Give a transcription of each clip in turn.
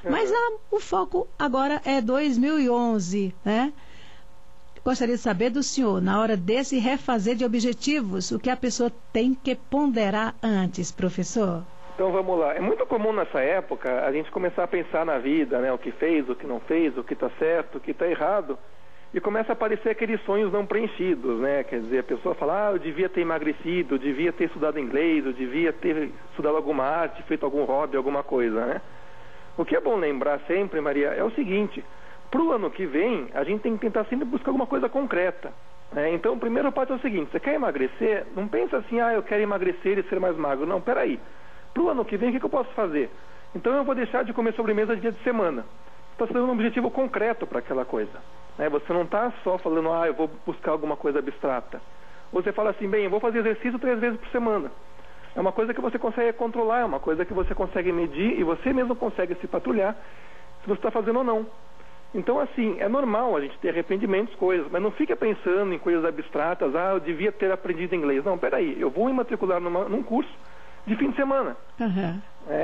Mas o foco agora é 2011, né? Gostaria de saber do senhor, na hora desse refazer de objetivos, o que a pessoa tem que ponderar antes, professor? Então vamos lá. É muito comum nessa época a gente começar a pensar na vida, né? O que fez, o que não fez, o que está certo, o que está errado. E começa a aparecer aqueles sonhos não preenchidos, né? Quer dizer, a pessoa fala, eu devia ter emagrecido, eu devia ter estudado inglês, eu devia ter estudado alguma arte, feito algum hobby, alguma coisa, né? O que é bom lembrar sempre, Maria, é o seguinte: para o ano que vem, a gente tem que tentar sempre buscar alguma coisa concreta. Então, o primeiro passo é o seguinte: você quer emagrecer? Não pensa assim, eu quero emagrecer e ser mais magro. Não, peraí. Para o ano que vem, o que eu posso fazer? Então, eu vou deixar de comer sobremesa dia de semana. Você está dando um objetivo concreto para aquela coisa. Você não está só falando, eu vou buscar alguma coisa abstrata. Você fala assim, bem, eu vou fazer exercício 3 vezes por semana. É uma coisa que você consegue controlar, é uma coisa que você consegue medir e você mesmo consegue se patrulhar se você está fazendo ou não. Então, assim, é normal a gente ter arrependimentos, coisas, mas não fica pensando em coisas abstratas, eu devia ter aprendido inglês. Não, peraí, eu vou me matricular num curso de fim de semana. Uhum.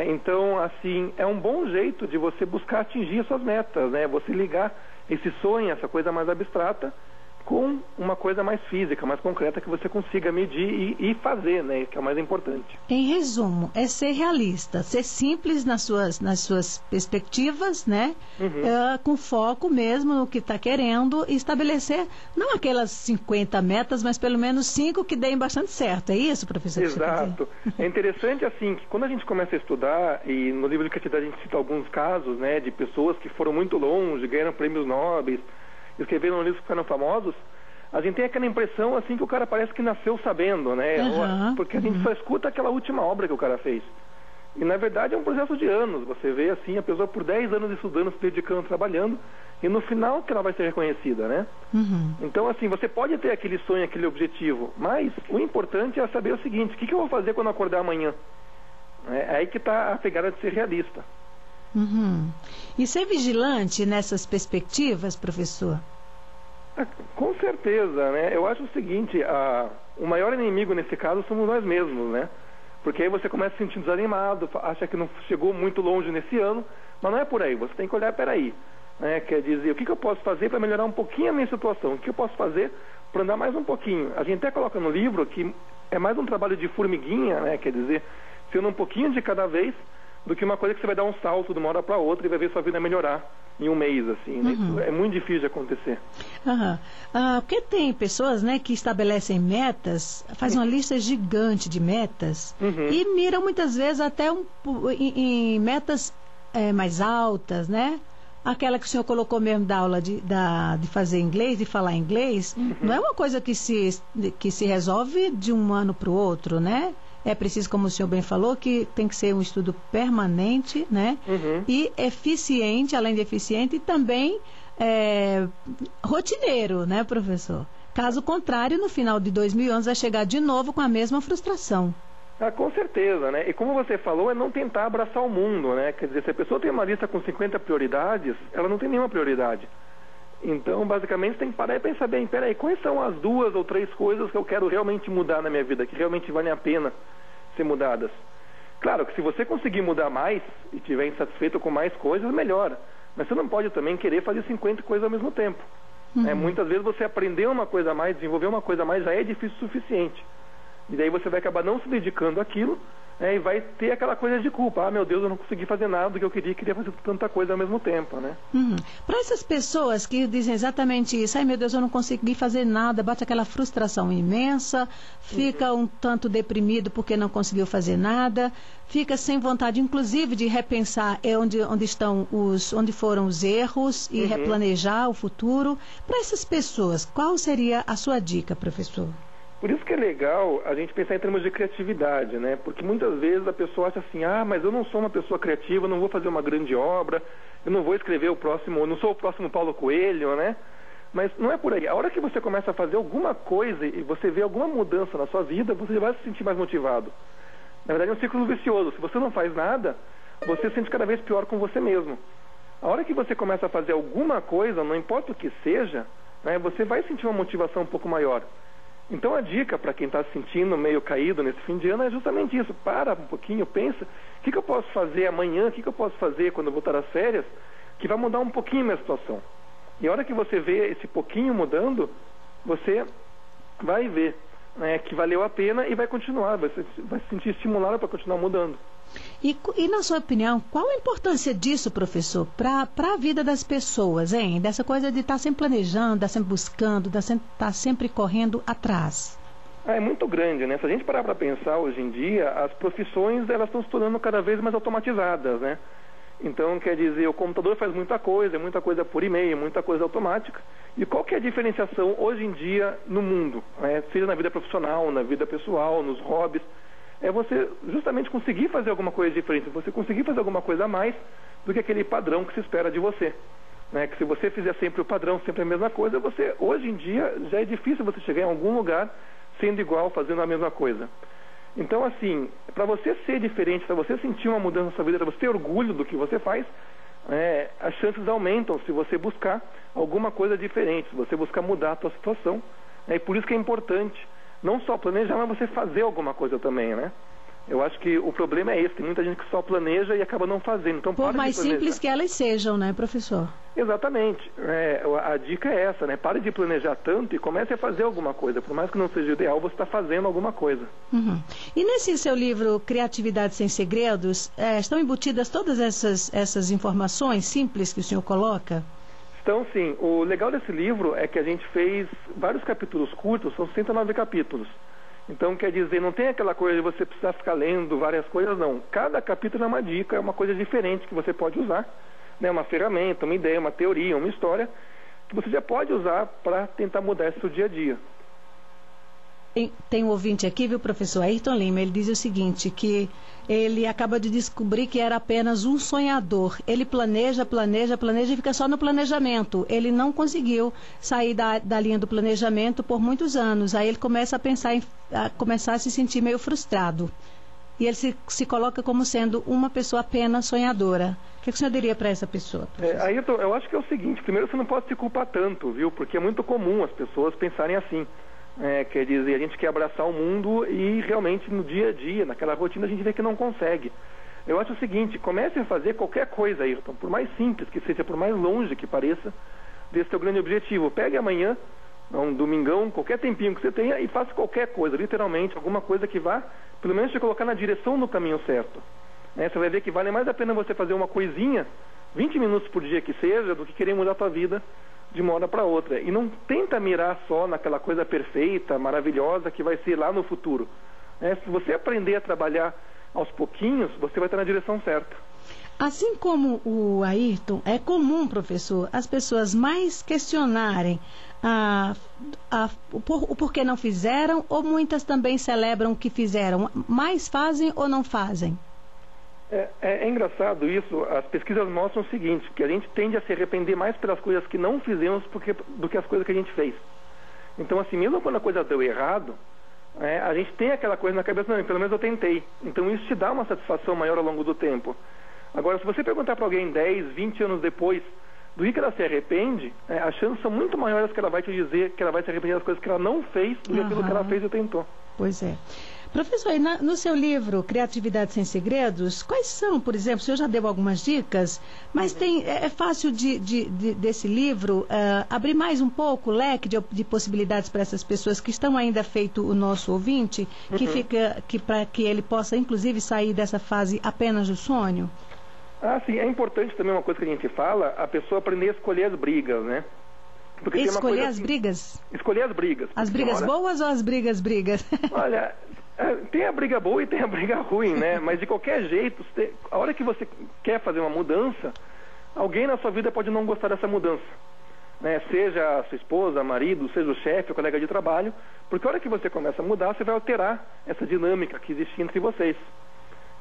Então, assim, é um bom jeito de você buscar atingir as suas metas, né? Você ligar esse sonho, essa coisa mais abstrata, com uma coisa mais física, mais concreta, que você consiga medir e fazer, né? Que é o mais importante. Em resumo, é ser realista, ser simples nas suas perspectivas, né? Uhum. Com foco mesmo no que está querendo, e estabelecer, não aquelas 50 metas, mas pelo menos 5 que deem bastante certo. É isso, professor? Exato. É interessante, assim, que quando a gente começa a estudar, e no livro de criatividade a gente cita alguns casos, né? De pessoas que foram muito longe, ganharam prêmios nobres, escreveram livros que ficaram famosos, a gente tem aquela impressão assim que o cara parece que nasceu sabendo, né? Uhum, porque a gente só escuta aquela última obra que o cara fez. E na verdade é um processo de anos. Você vê assim, a pessoa por 10 anos estudando, se dedicando, trabalhando, e no final que ela vai ser reconhecida, né? Uhum. Então, assim, você pode ter aquele sonho, aquele objetivo, mas o importante é saber o seguinte: o que eu vou fazer quando eu acordar amanhã? É aí que está a pegada de ser realista. Uhum. E ser vigilante nessas perspectivas, professor? Com certeza, né? Eu acho o seguinte, o maior inimigo nesse caso somos nós mesmos, né? Porque aí você começa a se sentir desanimado, acha que não chegou muito longe nesse ano, mas não é por aí. Você tem que olhar, peraí, né? Quer dizer, o que eu posso fazer para melhorar um pouquinho a minha situação? O que eu posso fazer para andar mais um pouquinho? A gente até coloca no livro que é mais um trabalho de formiguinha, né? Quer dizer, sendo um pouquinho de cada vez, do que uma coisa que você vai dar um salto de uma hora para outra e vai ver sua vida melhorar em um mês, assim, né? Uhum. Isso é muito difícil de acontecer. Uhum. Porque tem pessoas, né, que estabelecem metas, fazem uma lista gigante de metas, uhum. e miram muitas vezes até em metas mais altas, né? Aquela que o senhor colocou mesmo da aula de fazer inglês, de falar inglês, uhum. não é uma coisa que se resolve de um ano para o outro, né? É preciso, como o senhor bem falou, que tem que ser um estudo permanente, né? Uhum. E eficiente, além de eficiente, e também rotineiro, né, professor? Caso contrário, no final de 2011 vai chegar de novo com a mesma frustração. Com certeza, né? E como você falou, é não tentar abraçar o mundo, né? Quer dizer, se a pessoa tem uma lista com 50 prioridades, ela não tem nenhuma prioridade. Então, basicamente, você tem que parar e pensar bem, peraí, quais são as 2 ou 3 coisas que eu quero realmente mudar na minha vida, que realmente valem a pena ser mudadas? Claro que se você conseguir mudar mais e estiver insatisfeito com mais coisas, melhora. Mas você não pode também querer fazer 50 coisas ao mesmo tempo. Uhum. Muitas vezes você aprender uma coisa a mais, desenvolver uma coisa a mais, já é difícil o suficiente. E daí você vai acabar não se dedicando àquilo, e vai ter aquela coisa de culpa. Meu Deus, eu não consegui fazer nada do que eu queria fazer tanta coisa ao mesmo tempo, né? Uhum. Para essas pessoas que dizem exatamente isso, meu Deus, eu não consegui fazer nada, bate aquela frustração imensa, fica um tanto deprimido porque não conseguiu fazer nada, fica sem vontade, inclusive, de repensar onde foram os erros e replanejar o futuro. Para essas pessoas, qual seria a sua dica, professor? Por isso que é legal a gente pensar em termos de criatividade, né? Porque muitas vezes a pessoa acha assim, mas eu não sou uma pessoa criativa, eu não vou fazer uma grande obra, eu não vou escrever eu não sou o próximo Paulo Coelho, né? Mas não é por aí. A hora que você começa a fazer alguma coisa e você vê alguma mudança na sua vida, você vai se sentir mais motivado. Na verdade é um ciclo vicioso. Se você não faz nada, você se sente cada vez pior com você mesmo. A hora que você começa a fazer alguma coisa, não importa o que seja, né, você vai sentir uma motivação um pouco maior. Então a dica para quem está se sentindo meio caído nesse fim de ano é justamente isso. Para um pouquinho, pensa, o que eu posso fazer amanhã, o que eu posso fazer quando eu voltar às férias, que vai mudar um pouquinho a minha situação. E a hora que você vê esse pouquinho mudando, você vai ver, né, que valeu a pena e vai continuar, vai se sentir estimulado para continuar mudando. E na sua opinião, qual a importância disso, professor, para a vida das pessoas, hein? Dessa coisa de estar sempre planejando, estar sempre buscando, estar sempre correndo atrás? É muito grande, né? Se a gente parar para pensar hoje em dia, as profissões elas estão se tornando cada vez mais automatizadas, né? Então, quer dizer, o computador faz muita coisa por e-mail, muita coisa automática. E qual que é a diferenciação hoje em dia no mundo, né? Seja na vida profissional, na vida pessoal, nos hobbies, é você justamente conseguir fazer alguma coisa diferente, você conseguir fazer alguma coisa a mais do que aquele padrão que se espera de você, né? Que se você fizer sempre o padrão, sempre a mesma coisa, hoje em dia já é difícil você chegar em algum lugar sendo igual, fazendo a mesma coisa. Então, assim, para você ser diferente, para você sentir uma mudança na sua vida, para você ter orgulho do que você faz, as chances aumentam se você buscar alguma coisa diferente, se você buscar mudar a sua situação. E por isso que é importante não só planejar, mas você fazer alguma coisa também, né? Eu acho que o problema é esse, tem muita gente que só planeja e acaba não fazendo. Então, por mais simples que elas sejam, né, professor? Exatamente. A dica é essa, né? Pare de planejar tanto e comece a fazer alguma coisa. Por mais que não seja ideal, você está fazendo alguma coisa. Uhum. E nesse seu livro, Criatividade Sem Segredos, estão embutidas todas essas informações simples que o senhor coloca? Então, sim. O legal desse livro é que a gente fez vários capítulos curtos, são 109 capítulos. Então, quer dizer, não tem aquela coisa de você precisar ficar lendo várias coisas, não. Cada capítulo é uma dica, é uma coisa diferente que você pode usar, né? Uma ferramenta, uma ideia, uma teoria, uma história, que você já pode usar para tentar mudar esse seu dia a dia. Tem um ouvinte aqui, viu, professor Ayrton Lima, ele diz o seguinte, que ele acaba de descobrir que era apenas um sonhador. Ele planeja e fica só no planejamento. Ele não conseguiu sair da linha do planejamento por muitos anos. Aí ele começa a pensar começar a se sentir meio frustrado. E ele se coloca como sendo uma pessoa apenas sonhadora. O que o senhor diria para essa pessoa? Ayrton, eu acho que é o seguinte, primeiro você não pode se culpar tanto, viu? Porque é muito comum as pessoas pensarem assim. Quer dizer, a gente quer abraçar o mundo e realmente no dia a dia, naquela rotina, a gente vê que não consegue. Eu acho o seguinte, comece a fazer qualquer coisa, Ayrton, por mais simples que seja, por mais longe que pareça, desse seu grande objetivo. Pegue amanhã, um domingão, qualquer tempinho que você tenha e faça qualquer coisa, literalmente, alguma coisa que vá, pelo menos te colocar na direção do caminho certo. Você vai ver que vale mais a pena você fazer uma coisinha, 20 minutos por dia que seja, do que querer mudar a tua vida de uma hora para outra. E não tenta mirar só naquela coisa perfeita, maravilhosa, que vai ser lá no futuro. Se você aprender a trabalhar aos pouquinhos, você vai estar na direção certa. Assim como o Ayrton, é comum, professor, as pessoas mais questionarem o porquê não fizeram, ou muitas também celebram o que fizeram. Mais fazem ou não fazem? É engraçado isso. As pesquisas mostram o seguinte, que a gente tende a se arrepender mais pelas coisas que não fizemos do que as coisas que a gente fez. Então, assim, mesmo quando a coisa deu errado, a gente tem aquela coisa na cabeça, não, pelo menos eu tentei. Então isso te dá uma satisfação maior ao longo do tempo. Agora, se você perguntar para alguém 10, 20 anos depois do que ela se arrepende, as chances são muito maiores que ela vai te dizer que ela vai se arrepender das coisas que ela não fez do que aquilo que ela fez e tentou. Pois é. Professor, no seu livro Criatividade Sem Segredos, quais são, por exemplo, o senhor já deu algumas dicas, mas é fácil desse livro abrir mais um pouco o leque de possibilidades para essas pessoas que estão ainda feito o nosso ouvinte, para que ele possa, inclusive, sair dessa fase apenas do sonho? Sim, é importante também uma coisa que a gente fala, a pessoa aprender a escolher as brigas, né? Porque escolher as brigas? Escolher as brigas. As brigas boas ou as brigas? Olha, tem a briga boa e tem a briga ruim, né? Mas de qualquer jeito, a hora que você quer fazer uma mudança, alguém na sua vida pode não gostar dessa mudança, né? Seja a sua esposa, marido, seja o chefe, o colega de trabalho, porque a hora que você começa a mudar, você vai alterar essa dinâmica que existe entre vocês.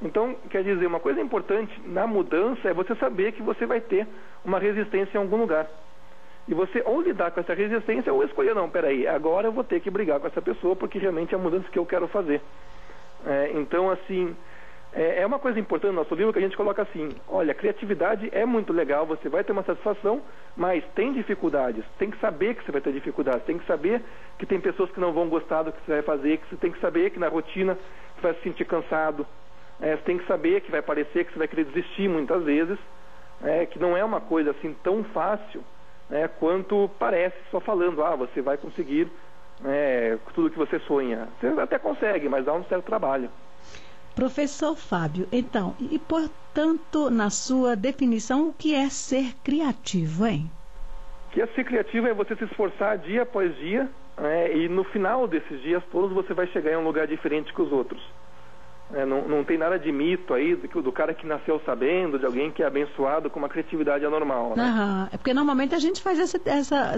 Então, quer dizer, uma coisa importante na mudança é você saber que você vai ter uma resistência em algum lugar. E você ou lidar com essa resistência ou escolher, não, peraí, agora eu vou ter que brigar com essa pessoa porque realmente é a mudança que eu quero fazer. Então, assim, É uma coisa importante no nosso livro que a gente coloca assim: olha, criatividade é muito legal, você vai ter uma satisfação, mas tem dificuldades. Tem que saber que você vai ter dificuldades, tem que saber que tem pessoas que não vão gostar do que você vai fazer, que você tem que saber que na rotina você vai se sentir cansado, você tem que saber que vai parecer que você vai querer desistir muitas vezes, que não é uma coisa assim tão fácil quanto parece só falando, você vai conseguir tudo que você sonha. Você até consegue, mas dá um certo trabalho. Professor Fábio, então, e portanto, na sua definição, o que é ser criativo, hein? Que é ser criativo é você se esforçar dia após dia, e no final desses dias todos você vai chegar em um lugar diferente que os outros. Não tem nada de mito aí do cara que nasceu sabendo, de alguém que é abençoado com uma criatividade anormal, né? É porque normalmente a gente faz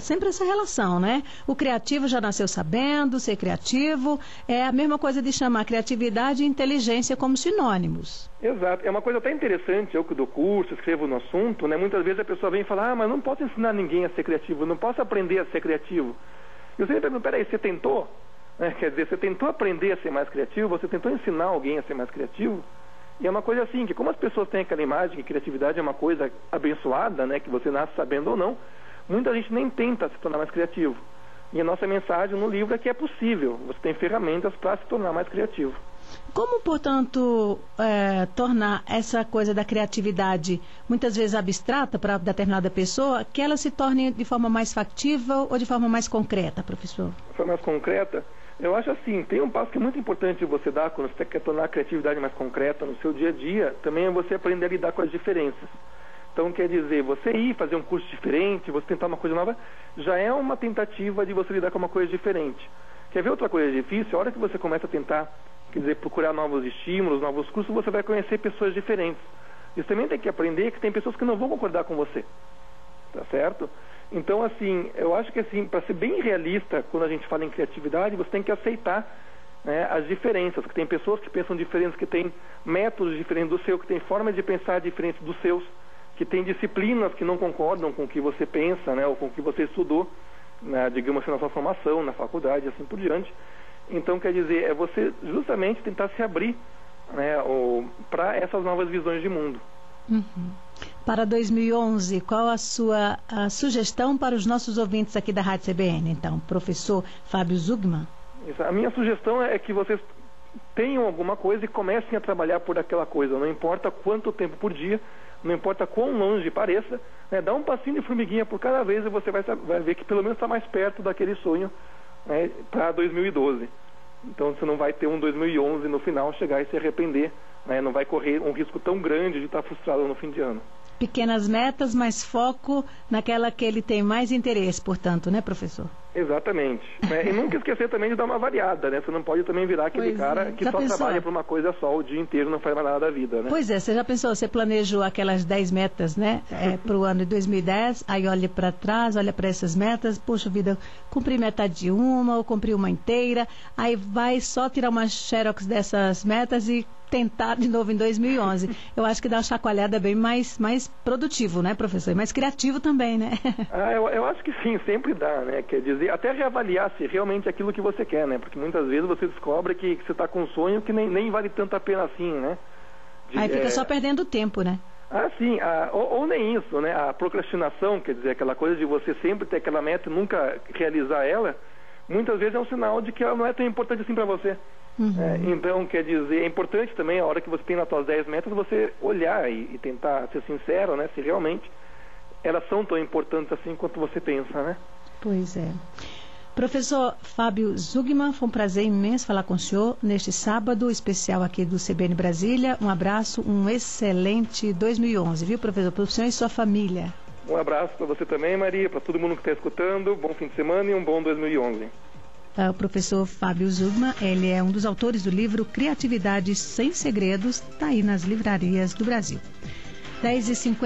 sempre essa relação, né? O criativo já nasceu sabendo, ser criativo é a mesma coisa de chamar criatividade e inteligência como sinônimos. Exato, é uma coisa até interessante, eu que dou curso, escrevo no assunto, né? Muitas vezes a pessoa vem e fala, mas não posso ensinar ninguém a ser criativo, não posso aprender a ser criativo. Eu sempre pergunto, peraí, você tentou? Quer dizer, você tentou aprender a ser mais criativo, você tentou ensinar alguém a ser mais criativo, e é uma coisa assim, que como as pessoas têm aquela imagem que criatividade é uma coisa abençoada, né, que você nasce sabendo ou não, muita gente nem tenta se tornar mais criativo. E a nossa mensagem no livro é que é possível, você tem ferramentas para se tornar mais criativo. Como, portanto, tornar essa coisa da criatividade muitas vezes abstrata para determinada pessoa, que ela se torne de forma mais factível ou de forma mais concreta, professor? De forma mais concreta? Eu acho assim, tem um passo que é muito importante você dar quando você quer tornar a criatividade mais concreta no seu dia a dia, também é você aprender a lidar com as diferenças. Então, quer dizer, você ir fazer um curso diferente, você tentar uma coisa nova, já é uma tentativa de você lidar com uma coisa diferente. Quer ver outra coisa difícil? A hora que você começa a tentar, quer dizer, procurar novos estímulos, novos cursos, você vai conhecer pessoas diferentes. Você também tem que aprender que tem pessoas que não vão concordar com você. Tá certo? Então, assim, eu acho que assim, para ser bem realista, quando a gente fala em criatividade, você tem que aceitar, né, as diferenças, que tem pessoas que pensam diferentes, que têm métodos diferentes do seu, que têm formas de pensar diferentes dos seus, que têm disciplinas que não concordam com o que você pensa, né, ou com o que você estudou, né, digamos assim, na sua formação, na faculdade, assim por diante. Então, quer dizer, é você justamente tentar se abrir, né, para essas novas visões de mundo. Uhum. Para 2011, qual a sua sugestão para os nossos ouvintes aqui da Rádio CBN, então, professor Fábio Zugman? A minha sugestão é que vocês tenham alguma coisa e comecem a trabalhar por aquela coisa, não importa quanto tempo por dia, não importa quão longe pareça, né, dá um passinho de formiguinha por cada vez e você vai ver que pelo menos está mais perto daquele sonho, né, para 2012. Então você não vai ter um 2011 no final chegar e se arrepender, né, não vai correr um risco tão grande de estar frustrado no fim de ano. Pequenas metas, mas foco naquela que ele tem mais interesse, portanto, né, professor? Exatamente. E nunca esquecer também de dar uma variada, né? Você não pode também virar aquele cara que só trabalha para uma coisa só o dia inteiro e não faz mais nada da vida, né? Pois é, você já pensou, você planejou aquelas 10 metas, né, para o ano de 2010, aí olha para trás, olha para essas metas, poxa vida, cumpri metade de uma ou cumpri uma inteira, aí vai só tirar uma xerox dessas metas e tentar de novo em 2011. Eu acho que dá uma chacoalhada bem mais produtivo, né, professor? E mais criativo também, né? Eu acho que sim, sempre dá, né? Quer dizer, até reavaliar se realmente é aquilo que você quer, né? Porque muitas vezes você descobre que você está com um sonho que nem vale tanto a pena assim, né? Aí fica só perdendo tempo, né? Sim, ou nem isso, né? A procrastinação, quer dizer, aquela coisa de você sempre ter aquela meta e nunca realizar ela, muitas vezes é um sinal de que ela não é tão importante assim para você. Uhum. Então, quer dizer, é importante também, a hora que você tem nas suas 10 metas, você olhar e tentar ser sincero, né? Se realmente elas são tão importantes assim quanto você pensa, né? Pois é. Professor Fábio Zugman, foi um prazer imenso falar com o senhor neste sábado especial aqui do CBN Brasília. Um abraço, um excelente 2011, viu, professor? Para o senhor e sua família. Um abraço para você também, Maria, para todo mundo que está escutando. Bom fim de semana e um bom 2011. O professor Fábio Zugman, ele é um dos autores do livro Criatividade Sem Segredos, está aí nas livrarias do Brasil. 10h50.